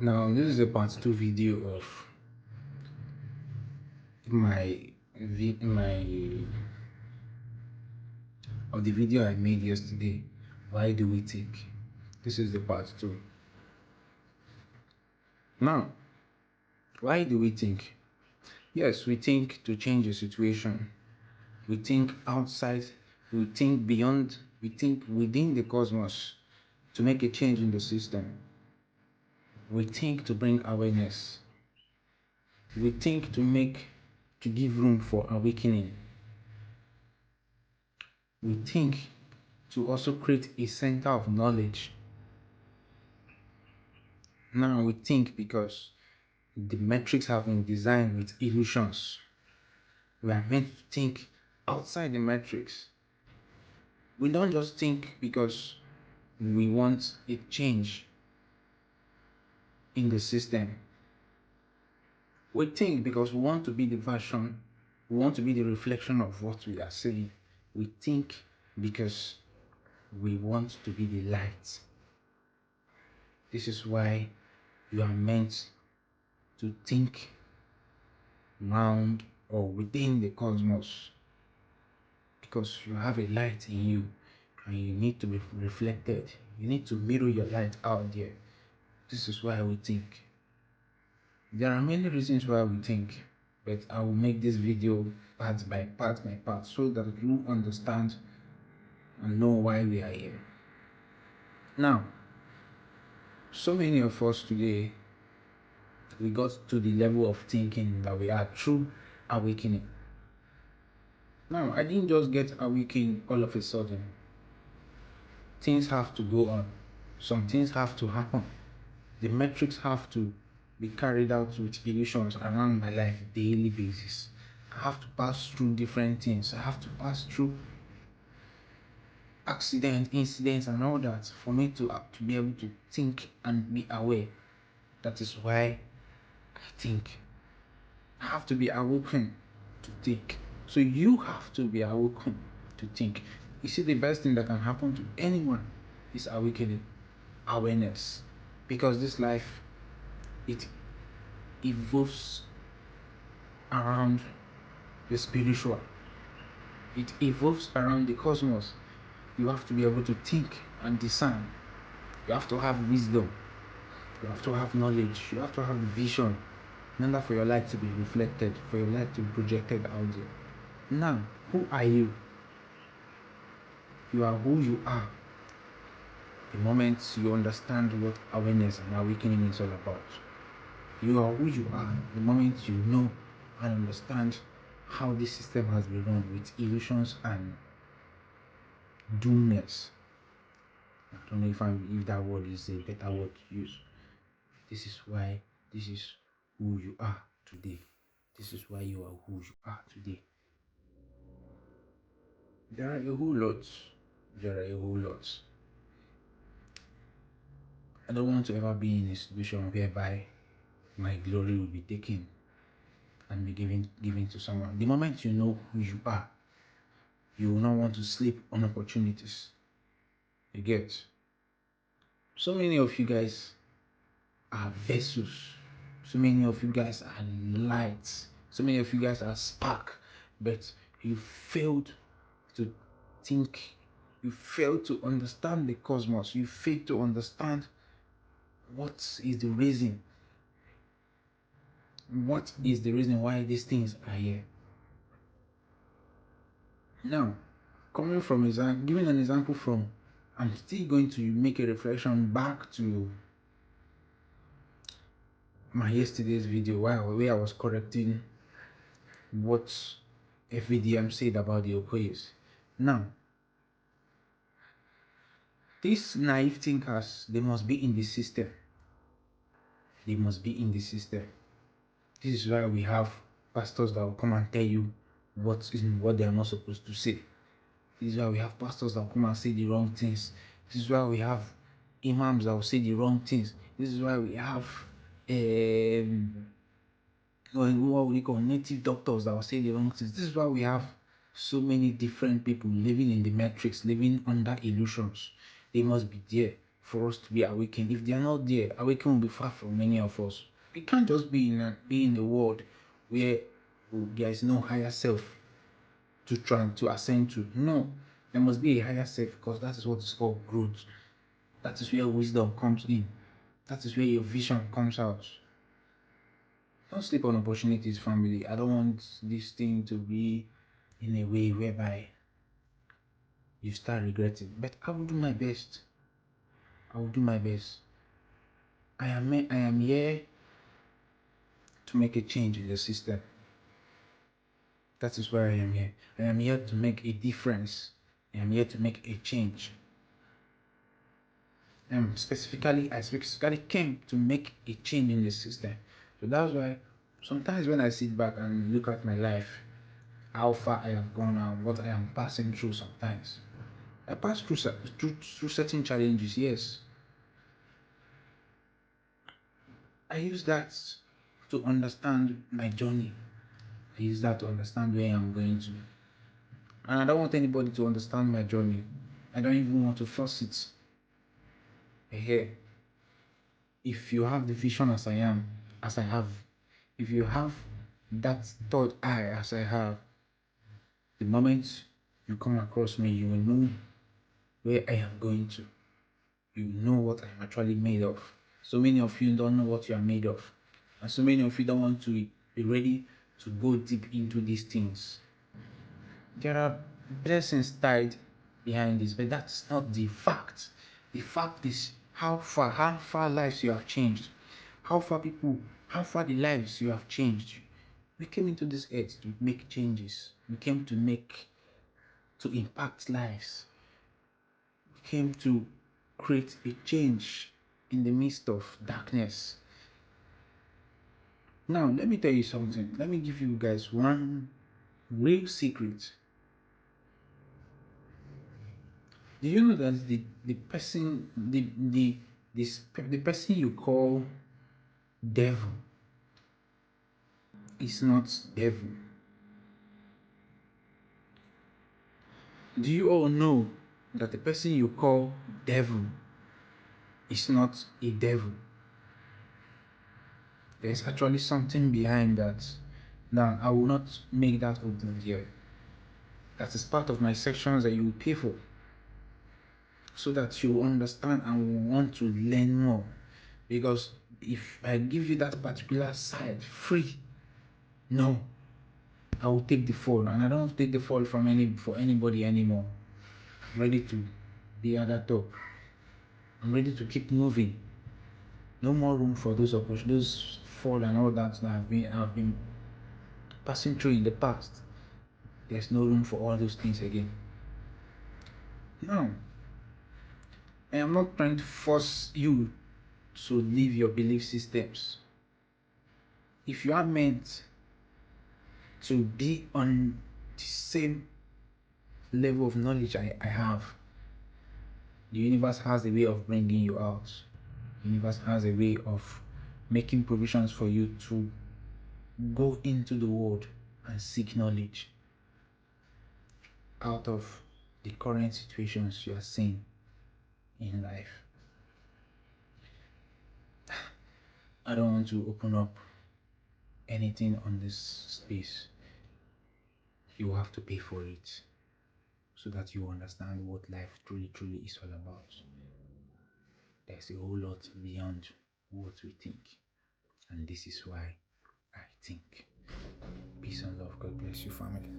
Now this is a part 2 video of the video I made yesterday. Why do we think? This is the part 2. Now, why do we think? Yes, we think to change a situation. We think outside, we think beyond, we think within the cosmos to make a change in the system. We think to bring awareness. We think to give room for awakening. We think to also create a center of knowledge. Now we think because the metrics have been designed with illusions. We are meant to think outside the metrics. We don't just think because we want a change in the system. We think because we want to be the version, we want to be the reflection of what we are saying. We think because we want to be the light. This is why you are meant to think round or within the cosmos, because you have a light in you and you need to be reflected. You need to mirror your light out there. This is why we think. There are many reasons why we think, but I will make this video part by part so that you understand and know why we are here. Now, so many of us today, we got to the level of thinking that we are true awakening. Now, I didn't just get awakened all of a sudden. Things have to go on. Some things have to happen. The metrics have to be carried out with illusions around my life daily basis. I have to pass through different things. I have to pass through accidents, incidents, and all that for me to be able to think and be aware. That is why I think. I have to be awoken to think. So you have to be awoken to think. You see, the best thing that can happen to anyone is awakening, awareness. Because this life, it evolves around the spiritual. It evolves around the cosmos. You have to be able to think and discern. You have to have wisdom. You have to have knowledge. You have to have vision in order for your light to be reflected, for your light to be projected out there. Now, who are you? You are who you are. The moment you understand what awareness and awakening is all about. You are who you are. The moment you know and understand how this system has been run with illusions and doomness. I don't know if that word is a better word to use. This is who you are today. This is why you are who you are today. There are a whole lot. I don't want to ever be in a situation whereby my glory will be taken and be given to someone. The moment you know who you are, you will not want to sleep on opportunities. You get? So many of you guys are vessels. So many of you guys are lights. So many of you guys are spark. But you failed to think. You failed to understand the cosmos. You failed to understand what is the reason. What is the reason why these things are here? Now, giving an example from, I'm still going to make a reflection back to my yesterday's video where I was correcting what FVDM said about the Okoyes. Now, these naive thinkers, they must be in the system. They must be in the system. This is why we have pastors that will come and tell you what they are not supposed to say. This is why we have pastors that will come and say the wrong things. This is why we have imams that will say the wrong things. This is why we have what we call native doctors that will say the wrong things. This is why we have so many different people living in the matrix, living under illusions. They must be there for us to be awakened. If they are not there, awakening will be far from many of us. We can't just be in a world where there is no higher self to try to ascend to. No, there must be a higher self, because that is what is called growth. That is where wisdom comes in. That is where your vision comes out. Don't sleep on opportunities, family. I don't want this thing to be in a way whereby you start regretting. But I will do my best. I will do my best. I am here to make a change in the system. That is why I am here. I am here to make a difference. I am here to make a change. I specifically came to make a change in the system. So that's why sometimes when I sit back and look at my life, how far I have gone and what I am passing through sometimes. I pass through certain challenges, yes. I use that to understand my journey. I use that to understand where I'm going to. And I don't want anybody to understand my journey. I don't even want to force it. Here, if you have the vision as I have, if you have that third eye as I have, the moment you come across me, you will know where I am going to. You know what I'm actually made of. So many of you don't know what you are made of. And so many of you don't want to be ready to go deep into these things. There are blessings tied behind this, but that's not the fact. The fact is how far lives you have changed. How far the lives you have changed. We came into this earth to make changes. We came to impact lives. We came to create a change in the midst of darkness. Now, let me tell you something. Let me give you guys one real secret. Do you know that the person you call devil is not devil? Do you all know that the person you call devil is not a devil? There's actually something behind that. Now, I will not make that open here. That is part of my sections that you will pay for, so that you understand and want to learn more. Because if I give you that particular side free, no, I will take the fall, and I don't take the fall for anybody anymore. I'm ready to be at that top. I'm ready to keep moving. No more room for those fall and all that I've been passing through in the past. There's no room for all those things again. Now, I am not trying to force you to leave your belief systems. If you are meant to be on the same level of knowledge I have, the universe has a way of bringing you out. The universe has a way of making provisions for you to go into the world and seek knowledge out of the current situations you are seeing in life. I don't want to open up anything on this space. You have to pay for it, so that you understand what life truly is all about. There's a whole lot beyond what we think, and this is why I think. Peace and love. God bless you, family.